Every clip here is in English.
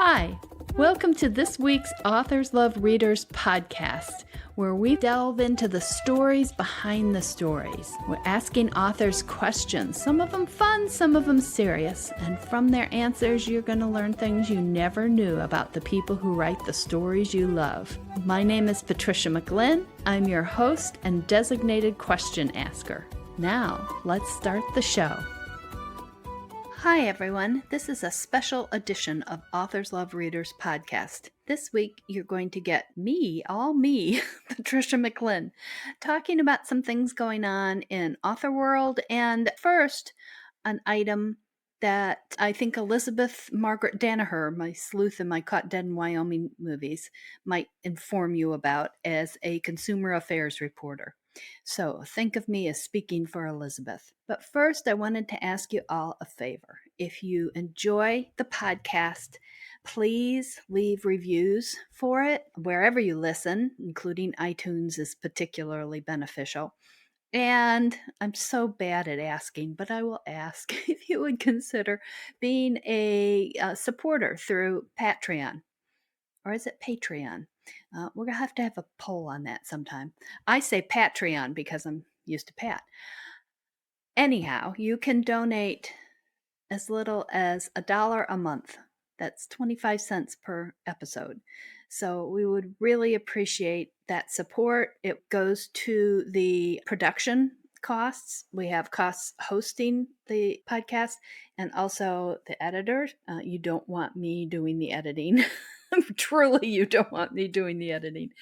Hi, welcome to this week's Authors Love Readers podcast, where we delve into the stories behind the stories. We're asking authors questions, some of them fun, some of them serious, and from their answers, you're going to learn things you never knew about the people who write the stories you love. My name is Patricia McLinn. I'm your host and designated question asker. Now, let's start the show. Hi everyone, this is a special edition of Authors Love Readers podcast. This week you're going to get me, Patricia McLinn, talking about some things going on in author world, and first, an item that I think Elizabeth Margaret Danaher, my sleuth in my Caught Dead in Wyoming movies, might inform you about as a consumer affairs reporter. So think of me as speaking for Elizabeth. But first, I wanted to ask you all a favor. If you enjoy the podcast, please leave reviews for it wherever you listen, including iTunes is particularly beneficial. And I'm so bad at asking, but I will ask if you would consider being a supporter through Patreon. Or is it Patreon? We're going to have a poll on that sometime. I say Patreon because I'm used to Pat. Anyhow, you can donate as little as $1 a month. That's 25 cents per episode. So we would really appreciate that support. It goes to the production costs. We have costs hosting the podcast and also the editor. You don't want me doing the editing. Truly, you don't want me doing the editing.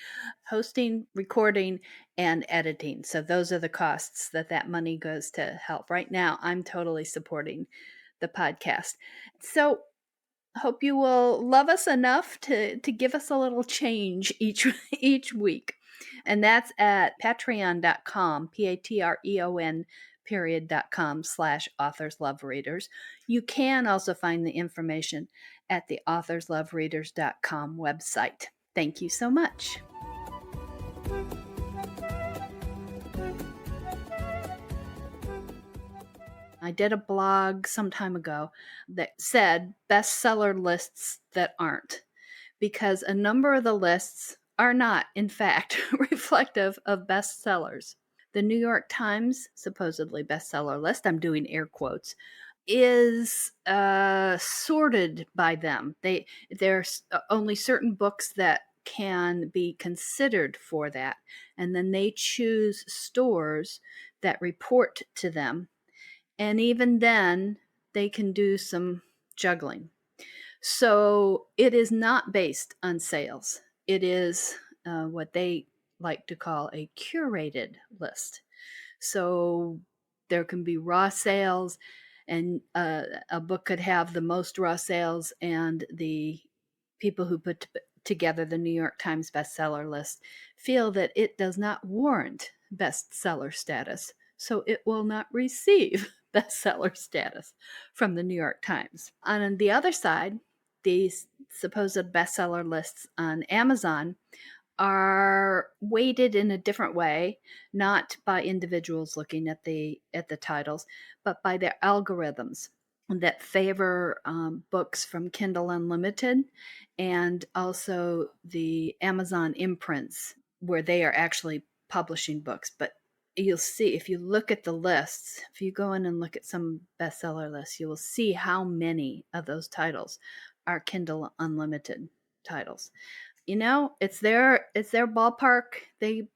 Hosting, recording, and editing. So those are the costs that money goes to help. Right now, I'm totally supporting the podcast. So hope you will love us enough to give us a little change each week. And that's at patreon.com, patreon.com/authorslovereaders. You can also find the information at the authorslovereaders.com website. Thank you so much. I did a blog some time ago that said bestseller lists that aren't, because a number of the lists are not, in fact, reflective of bestsellers. The New York Times supposedly bestseller list, I'm doing air quotes, is sorted by them. There's only certain books that can be considered for that, and then they choose stores that report to them. And even then, they can do some juggling. So it is not based on sales. It is what they like to call a curated list. So there can be raw sales, and a book could have the most raw sales, and the people who put together the New York Times bestseller list feel that it does not warrant bestseller status, so it will not receive bestseller status from the New York Times. On the other side, these supposed bestseller lists on Amazon are weighted in a different way, not by individuals looking at the titles, but by their algorithms that favor books from Kindle Unlimited and also the Amazon imprints, where they are actually publishing books. But you'll see, if you look at the lists, if you go in and look at some bestseller lists, you will see how many of those titles are Kindle Unlimited titles. You know, it's their ballpark. They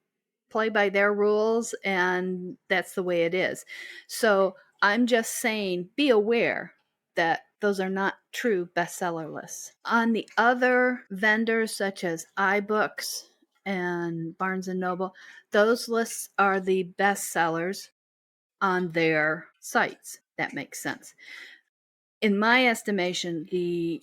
play by their rules, and that's the way it is. So I'm just saying, be aware that those are not true bestseller lists. On the other vendors, such as iBooks and Barnes & Noble, those lists are the bestsellers on their sites. That makes sense. In my estimation, the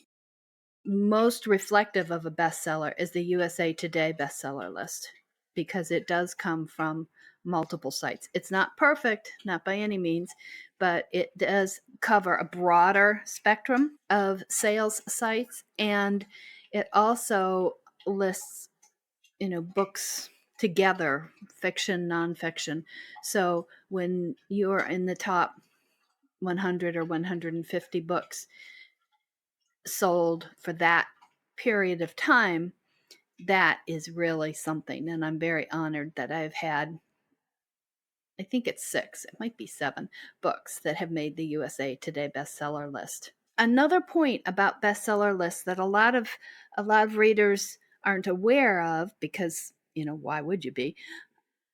most reflective of a bestseller is the USA Today bestseller list, because it does come from multiple sites. It's not perfect, not by any means, but it does cover a broader spectrum of sales sites, and it also lists, books together, fiction, nonfiction. So when you're in the top 100 or 150 books sold for that period of time, that is really something. And I'm very honored that I've had, I think it's 6, it might be 7 books that have made the USA Today bestseller list. Another point about bestseller lists that a lot of readers aren't aware of, because, why would you be?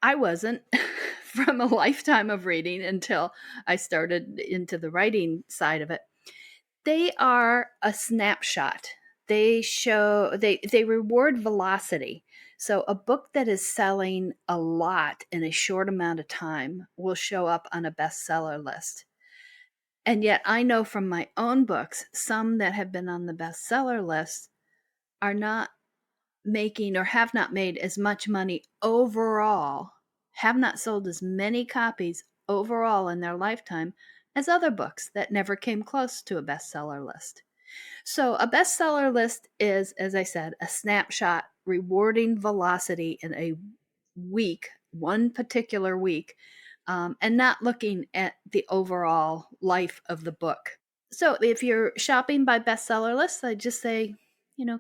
I wasn't from a lifetime of reading until I started into the writing side of it. They are a snapshot. They reward velocity. So a book that is selling a lot in a short amount of time will show up on a bestseller list. And yet I know from my own books, some that have been on the bestseller list are not making, or have not made, as much money overall, have not sold as many copies overall in their lifetime as other books that never came close to a bestseller list. So a bestseller list is, as I said, a snapshot rewarding velocity in a week, one particular week, and not looking at the overall life of the book. So if you're shopping by bestseller lists, I just say,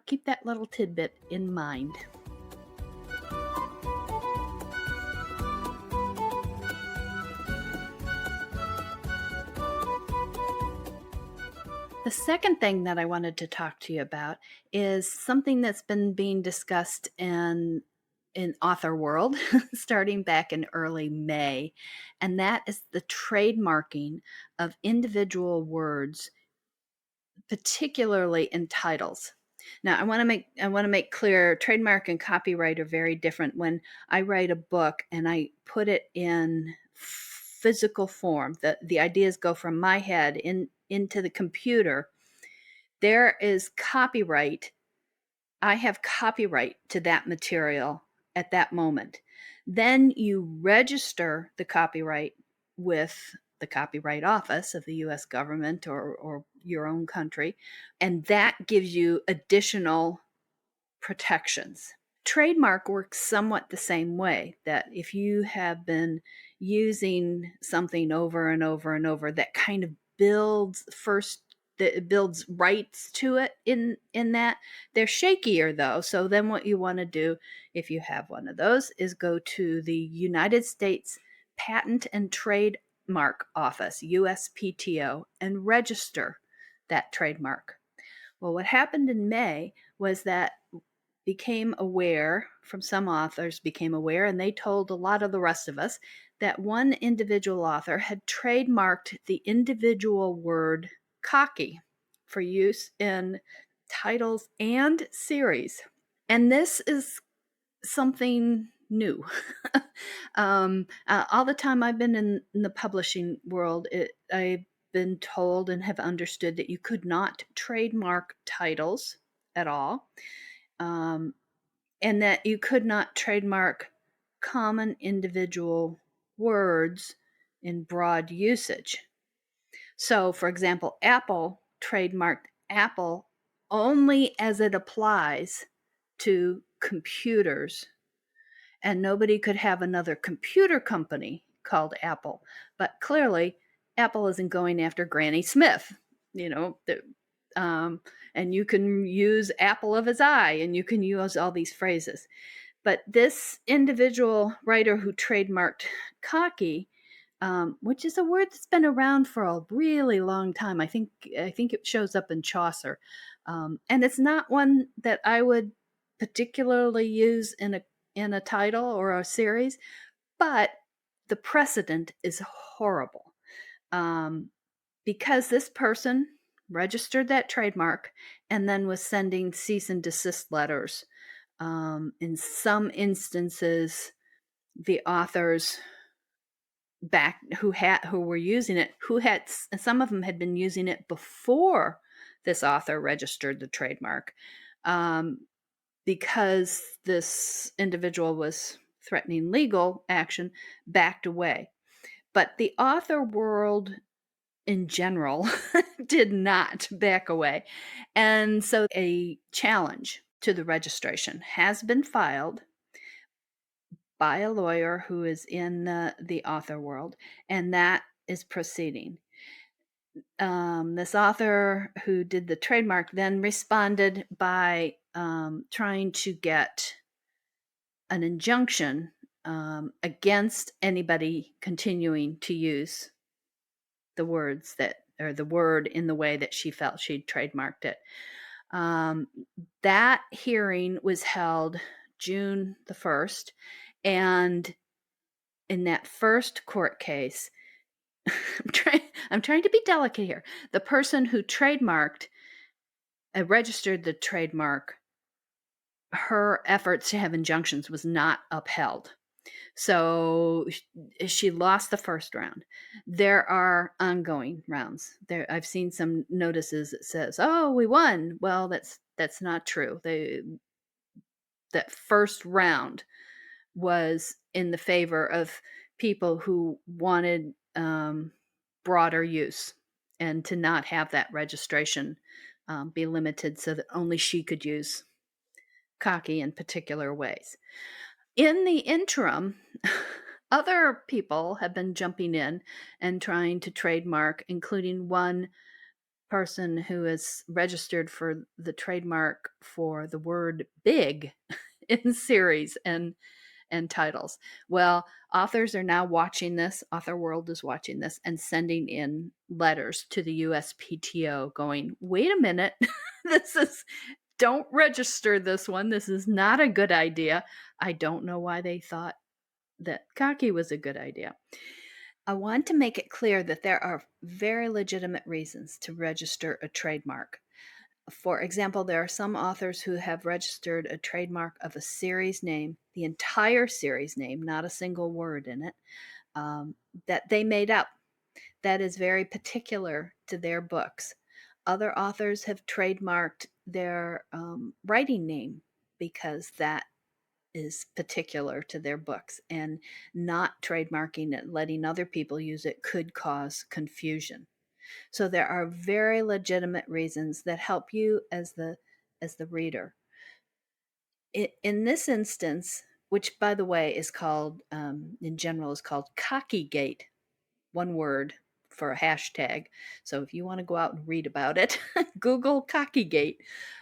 keep that little tidbit in mind. The second thing that I wanted to talk to you about is something that's been being discussed in author world starting back in early May, and that is the trademarking of individual words, particularly in titles. Now, I want to make clear, trademark and copyright are very different. When I write a book and I put it in physical form, the ideas go from my head into the computer. There is copyright. I have copyright to that material at that moment. Then you register the copyright with the Copyright Office of the US government or your own country, and that gives you additional protections. Trademark works somewhat the same way, that if you have been using something over and over and over, that kind of builds rights to it in that. They're shakier though. So then what you want to do, if you have one of those, is go to the United States Patent and Trademark Office, USPTO, and register that trademark. Well, what happened in May was that some authors became aware, and they told a lot of the rest of us, that one individual author had trademarked the individual word cocky for use in titles and series. And this is something new. All the time I've been in the publishing world, I've been told and have understood that you could not trademark titles at all, and that you could not trademark common individual words in broad usage. So, for example, Apple trademarked Apple only as it applies to computers, and nobody could have another computer company called Apple. But clearly, Apple isn't going after Granny Smith, and you can use apple of his eye, and you can use all these phrases. But this individual writer who trademarked cocky, which is a word that's been around for a really long time. I think it shows up in Chaucer, and it's not one that I would particularly use in a title or a series, but the precedent is horrible, because this person registered that trademark and then was sending cease and desist letters. In some instances, the authors back who were using it, some of them had been using it before this author registered the trademark, because this individual was threatening legal action, backed away. But the author world in general did not back away. And so a challenge to the registration has been filed by a lawyer who is in the author world, and that is proceeding. This author who did the trademark then responded by trying to get an injunction against anybody continuing to use the words or the word in the way that she felt she'd trademarked it. That hearing was held June the 1st, and in that first court case, I'm trying to be delicate here. The person who trademarked, registered the trademark, her efforts to have injunctions was not upheld. So she lost the first round. There are ongoing rounds. I've seen some notices that says, "Oh, we won." Well, that's not true. That first round was in the favor of people who wanted broader use and to not have that registration be limited so that only she could use Cocky in particular ways. In the interim, other people have been jumping in and trying to trademark, including one person who is registered for the trademark for the word big in series and titles. Well, authors are now watching this. Author World is watching this and sending in letters to the USPTO going, wait a minute, don't register this one. This is not a good idea. I don't know why they thought that Cocky was a good idea. I want to make it clear that there are very legitimate reasons to register a trademark. For example, there are some authors who have registered a trademark of a series name, the entire series name, not a single word in it, that they made up. That is very particular to their books. Other authors have trademarked their writing name because that is particular to their books, and not trademarking it, letting other people use it, could cause confusion. So there are very legitimate reasons that help you as the reader. In this instance, which by the way is called, in general, is called CockyGate, one word for a hashtag. So if you want to go out and read about it, Google CockyGate,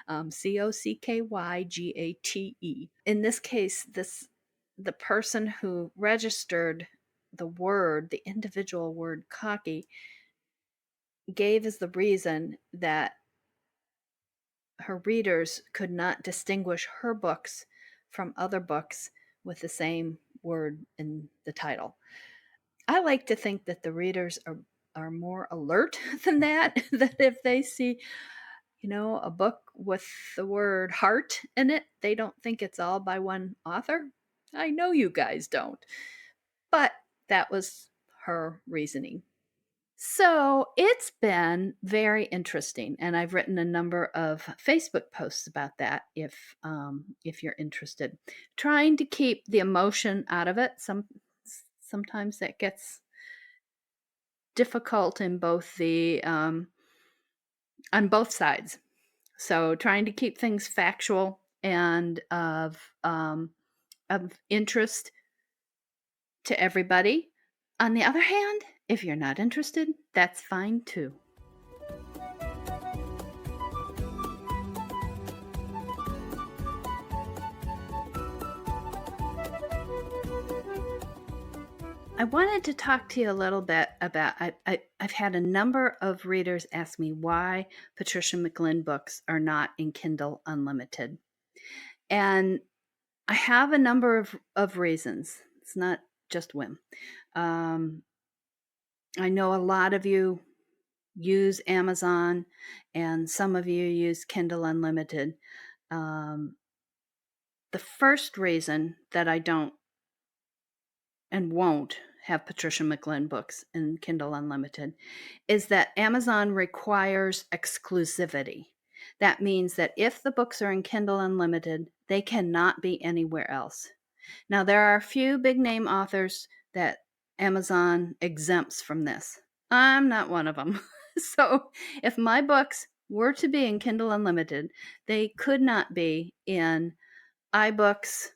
COCKYGATE. In this case, the person who registered the individual word cocky, gave as the reason that her readers could not distinguish her books from other books with the same word in the title. I like to think that the readers are more alert than that, that if they see, a book with the word heart in it, they don't think it's all by one author. I know you guys don't. But that was her reasoning. So it's been very interesting, and I've written a number of Facebook posts about that. If you're interested, trying to keep the emotion out of it. Sometimes that gets difficult in both on both sides. So trying to keep things factual and of interest to everybody. On the other hand, if you're not interested, that's fine too. I wanted to talk to you a little bit about, I've had a number of readers ask me why Patricia McLinn books are not in Kindle Unlimited. And I have a number of reasons. It's not just whim. I know a lot of you use Amazon, and some of you use Kindle Unlimited. The first reason that I don't and won't have Patricia McLinn books in Kindle Unlimited is that Amazon requires exclusivity. That means that if the books are in Kindle Unlimited, they cannot be anywhere else. Now, there are a few big name authors that Amazon exempts from this. I'm not one of them. So if my books were to be in Kindle Unlimited, they could not be in iBooks,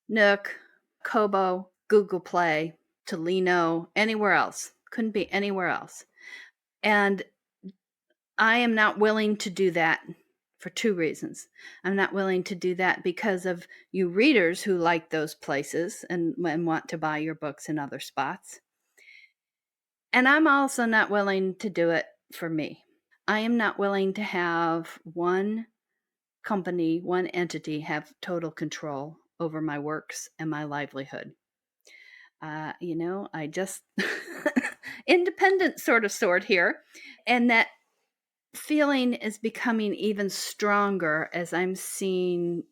Nook, Kobo, Google Play, Tolino, anywhere else. Couldn't be anywhere else. And I am not willing to do that for two reasons. I'm not willing to do that because of you readers who like those places and want to buy your books in other spots. And I'm also not willing to do it for me. I am not willing to have one company, one entity have total control over my works and my livelihood. I just independent sort here. And that feeling is becoming even stronger as I'm seeing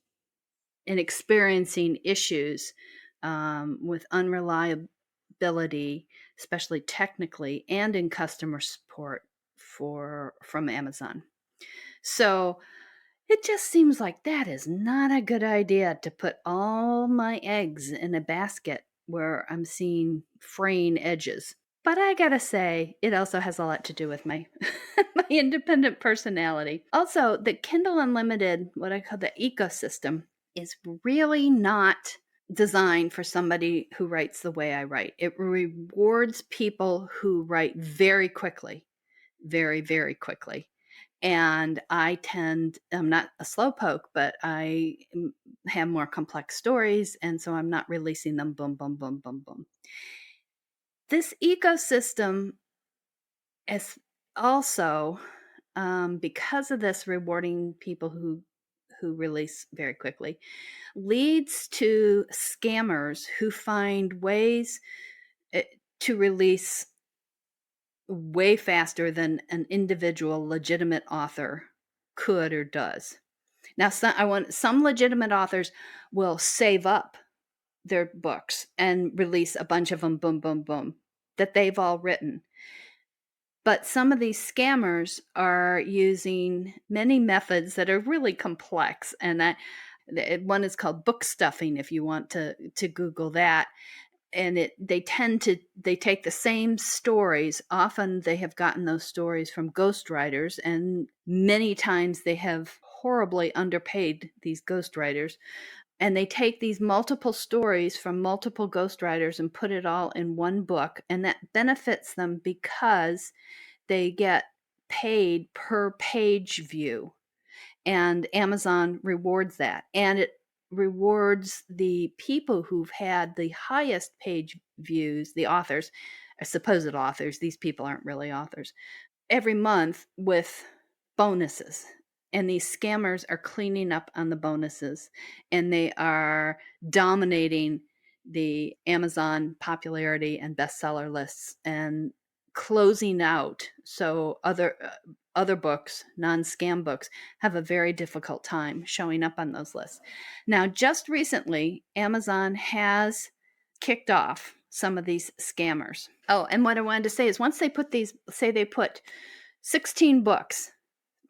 and experiencing issues with unreliability, especially technically, and in customer support from Amazon. So it just seems like that is not a good idea to put all my eggs in a basket where I'm seeing fraying edges. But I gotta say, it also has a lot to do with my my independent personality. Also, the Kindle Unlimited, what I call the ecosystem, is really not designed for somebody who writes the way I write. It rewards people who write very quickly, very, very quickly. And I'm not a slowpoke, but I have more complex stories. And so I'm not releasing them boom, boom, boom, boom, boom. This ecosystem is also, because of this rewarding people who release very quickly, leads to scammers who find ways to release way faster than an individual legitimate author could or does. Now, some legitimate authors will save up their books and release a bunch of them, boom, boom, boom, that they've all written. But some of these scammers are using many methods that are really complex, and one is called book stuffing. If you want to Google that, and they take the same stories. Often they have gotten those stories from ghostwriters, and many times they have horribly underpaid these ghostwriters. And they take these multiple stories from multiple ghostwriters and put it all in one book. And that benefits them because they get paid per page view. And Amazon rewards that. And it rewards the people who've had the highest page views, the authors, supposed authors. These people aren't really authors. Every month with bonuses. And these scammers are cleaning up on the bonuses, and they are dominating the Amazon popularity and bestseller lists and closing out. So other books, non-scam books, have a very difficult time showing up on those lists. Now, just recently, Amazon has kicked off some of these scammers. Oh, and what I wanted to say is once they put they put 16 books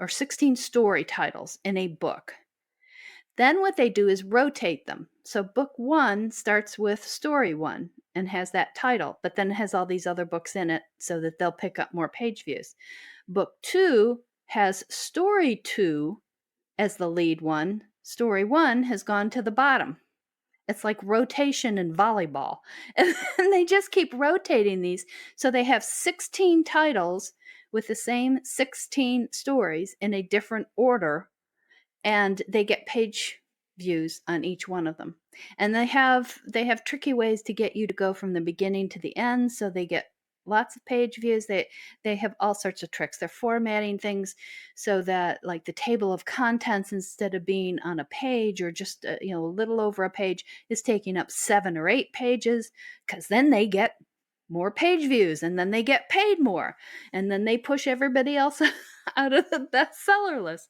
or 16 story titles in a book, then what they do is rotate them. So book 1 starts with story 1 and has that title, but then has all these other books in it so that they'll pick up more page views. Book 2 has story 2 as the lead one. Story 1 has gone to the bottom. It's like rotation in volleyball. And they just keep rotating these. So they have 16 titles with the same 16 stories in a different order, and they get page views on each one of them. And they have tricky ways to get you to go from the beginning to the end, so they get lots of page views. They have all sorts of tricks. They're formatting things so that, like, the table of contents, instead of being on a page or just a little over a page, is taking up 7 or 8 pages, because then they get more page views, and then they get paid more, and then they push everybody else out of the bestseller list.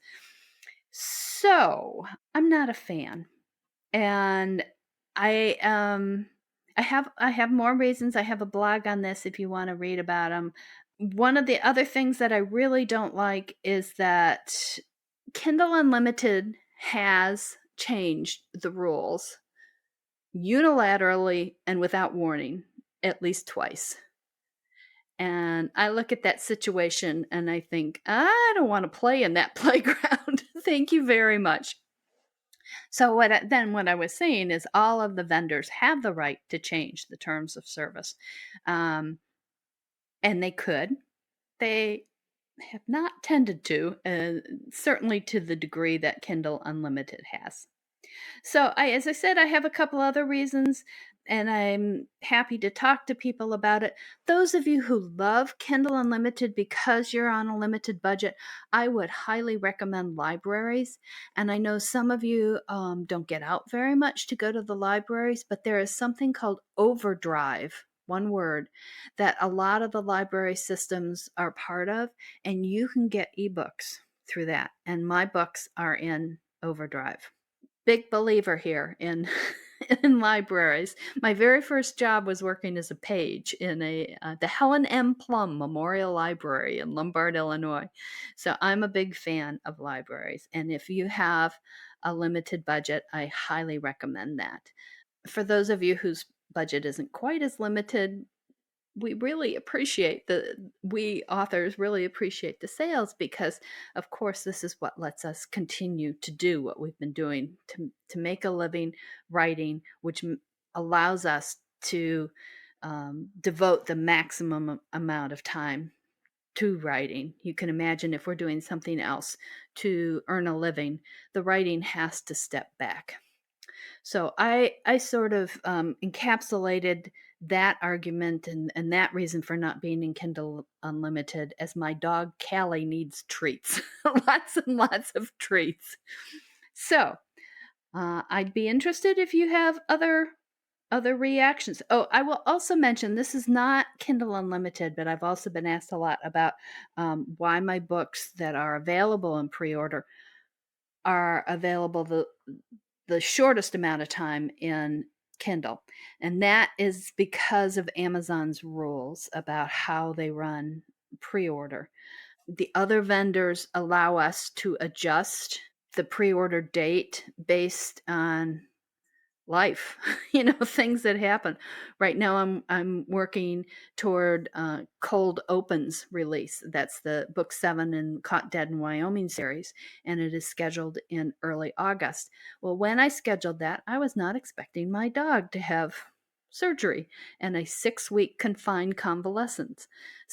So I'm not a fan, and I have more reasons. I have a blog on this if you want to read about them. One of the other things that I really don't like is that Kindle Unlimited has changed the rules unilaterally and without warning at least twice. And I look at that situation and I think, I don't want to play in that playground. Thank you very much. So what I was saying is all of the vendors have the right to change the terms of service. And they could. They have not tended to, certainly to the degree that Kindle Unlimited has. So, as I said, I have a couple other reasons, and I'm happy to talk to people about it. Those of you who love Kindle Unlimited because you're on a limited budget, I would highly recommend libraries. And I know some of you don't get out very much to go to the libraries, but there is something called Overdrive. One word, that a lot of the library systems are part of, and you can get ebooks through that. And my books are in Overdrive. Big believer here in in libraries. My very first job was working as a page in the Helen M. Plum Memorial Library in Lombard, Illinois. So I'm a big fan of libraries, and if you have a limited budget, I highly recommend that. For those of you whose budget isn't quite as limited, we authors really appreciate the sales, because of course this is what lets us continue to do what we've been doing to make a living writing, which allows us to devote the maximum amount of time to writing. You can imagine if we're doing something else to earn a living, the writing has to step back. So I sort of encapsulated that argument and that reason for not being in Kindle Unlimited as my dog Callie needs treats, lots and lots of treats. So I'd be interested if you have other reactions. Oh, I will also mention this is not Kindle Unlimited, but I've also been asked a lot about why my books that are available in pre-order are available the shortest amount of time in Kindle. And that is because of Amazon's rules about how they run pre-order. The other vendors allow us to adjust the pre-order date based on life, things that happen. Right now I'm working toward Cold Open's release. That's the book 7 in Caught Dead in Wyoming series, and it is scheduled in early August. Well, when I scheduled that, I was not expecting my dog to have surgery and a 6-week confined convalescence,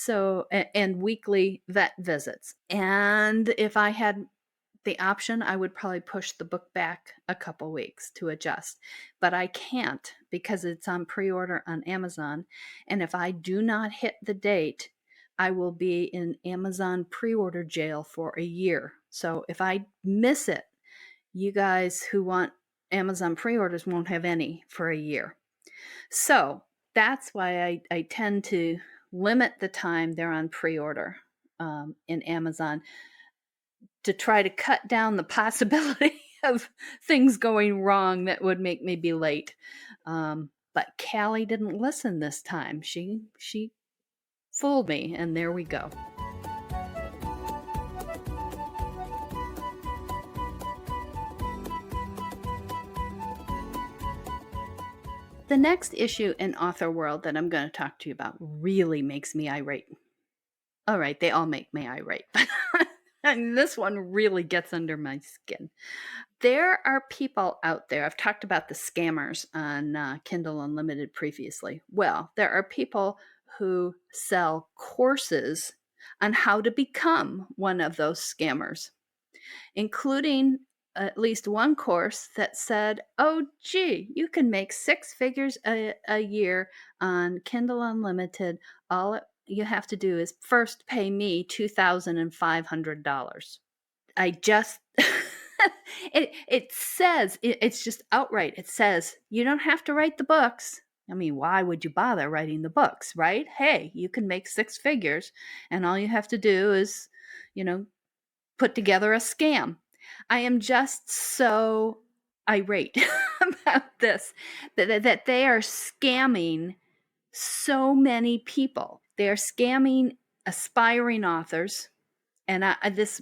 and weekly vet visits. And if I had the option, I would probably push the book back a couple weeks to adjust. But I can't, because it's on pre-order on Amazon. And if I do not hit the date, I will be in Amazon pre-order jail for a year. So if I miss it, you guys who want Amazon pre-orders won't have any for a year. So that's why I tend to limit the time they're on pre-order in Amazon, to try to cut down the possibility of things going wrong that would make me be late. But Callie didn't listen this time. She fooled me, and there we go. The next issue in author world that I'm going to talk to you about really makes me irate. All right, they all make me irate, and this one really gets under my skin. There are people out there, I've talked about the scammers on Kindle Unlimited previously. Well, there are people who sell courses on how to become one of those scammers, including at least one course that said, oh, gee, you can make 6 figures a year on Kindle Unlimited. All you have to do is first pay me $2,500. I just, it says, it's just outright. It says, you don't have to write the books. I mean, why would you bother writing the books, right? Hey, you can make 6 figures, and all you have to do is, put together a scam. I am just so irate about this, that they are scamming so many people. They are scamming aspiring authors, and this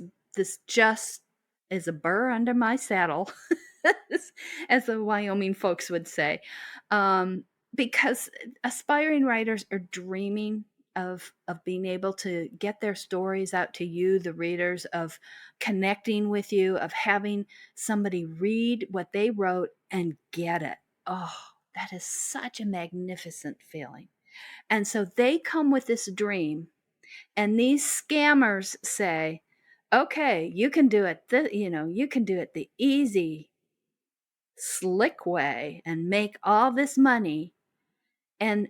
just is a burr under my saddle, as the Wyoming folks would say, because aspiring writers are dreaming of being able to get their stories out to you, the readers, of connecting with you, of having somebody read what they wrote and get it. Oh, that is such a magnificent feeling. And so they come with this dream, And these scammers say, okay, you can do it, you can do it the easy, slick way and make all this money. And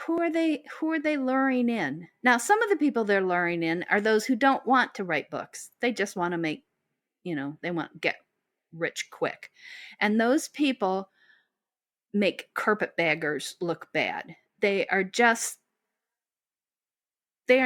who are they luring in? Now, some of the people they're luring in are those who don't want to write books. They just want to make, they want to get rich quick. And those people make carpetbaggers look bad. They are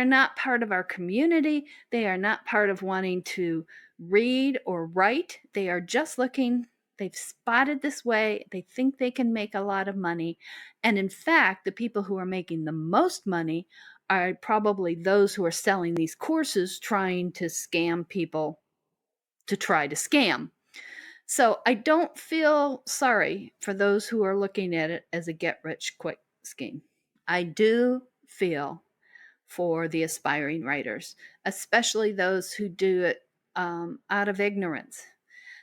not part of our community. They are not part of wanting to read or write. They are just looking, they've spotted this way. They think they can make a lot of money. And in fact, the people who are making the most money are probably those who are selling these courses trying to scam people to try to scam. So I don't feel sorry for those who are looking at it as a get-rich-quick scheme. I do feel for the aspiring writers, especially those who do it out of ignorance.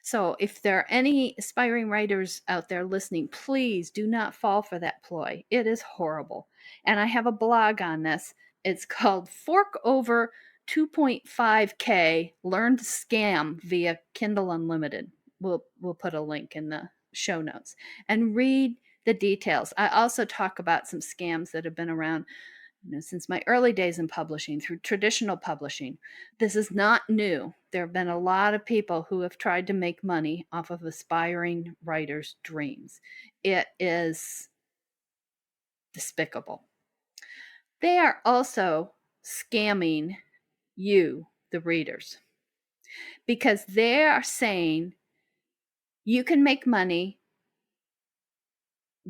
So if there are any aspiring writers out there listening, please do not fall for that ploy. It is horrible. And I have a blog on this. It's called Fork Over 2.5K Learn to Scam via Kindle Unlimited. We'll put a link in the show notes and read the details. I also talk about some scams that have been around since my early days in publishing, through traditional publishing. This is not new. There have been a lot of people who have tried to make money off of aspiring writers' dreams. It is despicable. They are also scamming you, the readers, because they are saying you can make money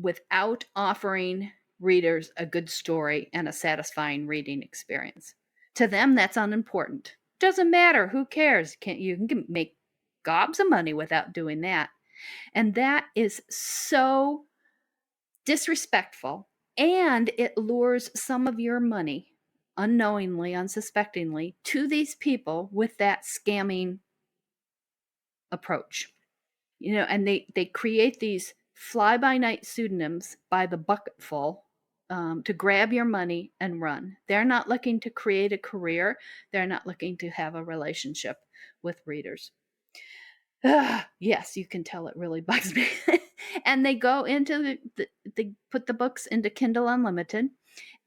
without offering readers a good story and a satisfying reading experience. To them, that's unimportant. Doesn't matter. Who cares? You can make gobs of money without doing that. And that is so disrespectful, and it lures some of your money unknowingly, unsuspectingly, to these people with that scamming approach. And they create these fly-by-night pseudonyms by the bucketful to grab your money and run. They're not looking to create a career. They're not looking to have a relationship with readers. Yes, you can tell it really bugs me. And they go into they put the books into Kindle Unlimited,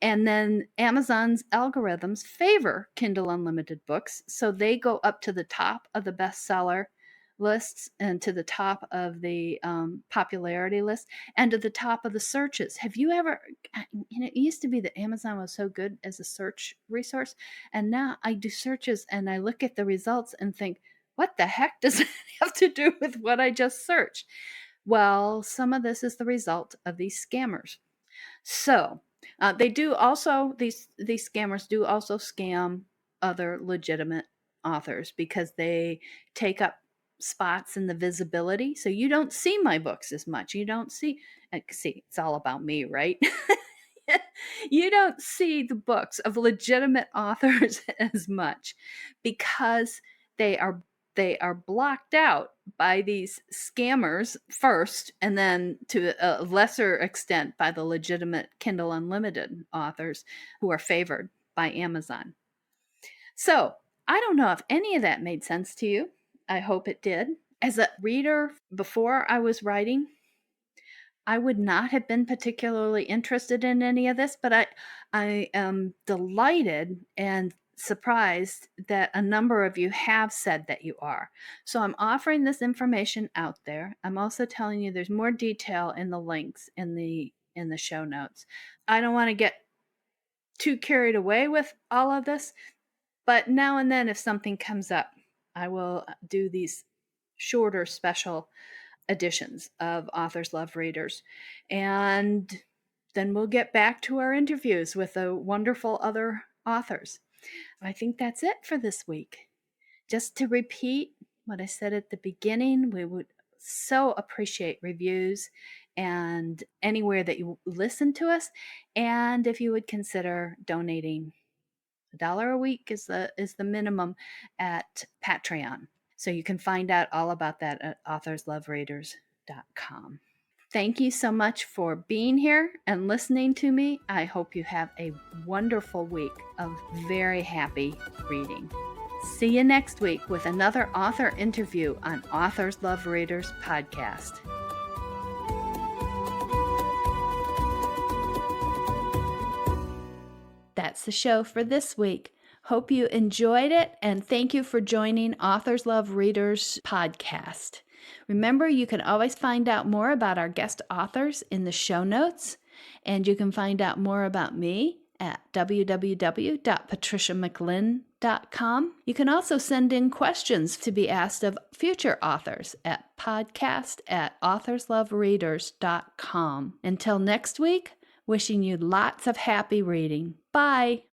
and then Amazon's algorithms favor Kindle Unlimited books, so they go up to the top of the bestseller lists and to the top of the popularity list and to the top of the searches. Have you ever, it used to be that Amazon was so good as a search resource, and now I do searches and I look at the results and think, what the heck does it have to do with what I just searched? Well, some of this is the result of these scammers. So they do also, these scammers do also scam other legitimate authors because they take up spots in the visibility. So you don't see my books as much. You don't see, it's all about me, right? You don't see the books of legitimate authors as much because they are blocked out by these scammers first, and then to a lesser extent by the legitimate Kindle Unlimited authors who are favored by Amazon. So I don't know if any of that made sense to you. I hope it did. As a reader before I was writing, I would not have been particularly interested in any of this, but I am delighted and surprised that a number of you have said that you are. So I'm offering this information out there. I'm also telling you there's more detail in the links in the show notes. I don't want to get too carried away with all of this, but now and then if something comes up, I will do these shorter special editions of Authors Love Readers. And then we'll get back to our interviews with the wonderful other authors. I think that's it for this week. Just to repeat what I said at the beginning, we would so appreciate reviews and anywhere that you listen to us. And if you would consider donating, $1 a week is the minimum at Patreon. So you can find out all about that at authorslovereaders.com. Thank you so much for being here and listening to me. I hope you have a wonderful week of very happy reading. See you next week with another author interview on Authors Love Readers podcast. That's the show for this week. Hope you enjoyed it, and thank you for joining Authors Love Readers podcast. Remember, you can always find out more about our guest authors in the show notes, and you can find out more about me at www.patriciamclinn.com. You can also send in questions to be asked of future authors at podcast@authorslovereaders.com. Until next week, wishing you lots of happy reading. Bye.